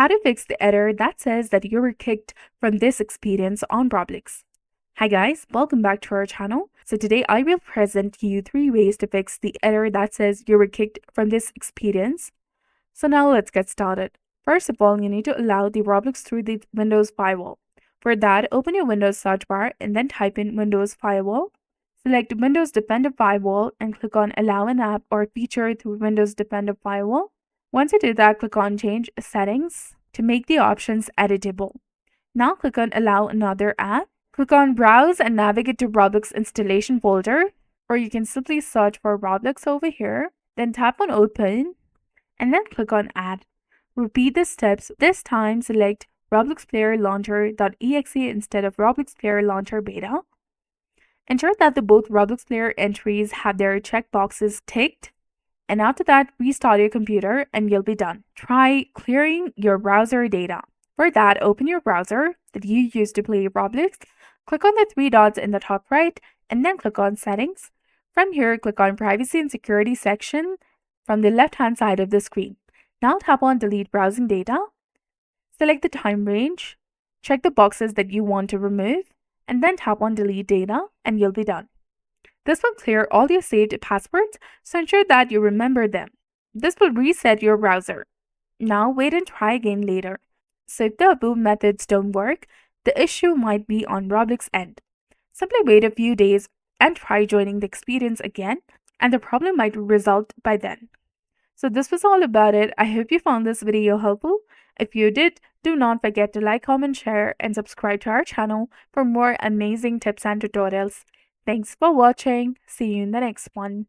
How to fix the error that says that you were kicked from this experience on Roblox. Hi guys, welcome back to our channel. So today I will present you 3 ways to fix the error that says you were kicked from this experience. So now let's get started. First of all, you need to allow the Roblox through the Windows firewall. For that, open your Windows search bar and then type in Windows Firewall. Select Windows Defender Firewall and click on Allow an app or feature through Windows Defender Firewall. Once you do that, click on Change Settings to make the options editable. Now click on Allow another app. Click on Browse and navigate to Roblox installation folder, or you can simply search for Roblox over here, then tap on Open, and then click on Add. Repeat the steps. This time select Roblox Player Launcher.exe instead of Roblox Player Launcher Beta. Ensure that the both Roblox Player entries have their checkboxes ticked. And after that, restart your computer and you'll be done. Try clearing your browser data. For that, open your browser that you use to play Roblox. Click on the 3 dots in the top right and then click on Settings. From here, click on Privacy and Security section from the left-hand side of the screen. Now tap on Delete Browsing Data. Select the time range. Check the boxes that you want to remove and then tap on Delete Data and you'll be done. This will clear all your saved passwords, so ensure that you remember them. This will reset your browser. Now wait and try again later. So if the above methods don't work, the issue might be on Roblox end. Simply wait a few days and try joining the experience again, and the problem might resolve by then. So this was all about it. I hope you found this video helpful. If you did, do not forget to like, comment, share, and subscribe to our channel for more amazing tips and tutorials. Thanks for watching. See you in the next one.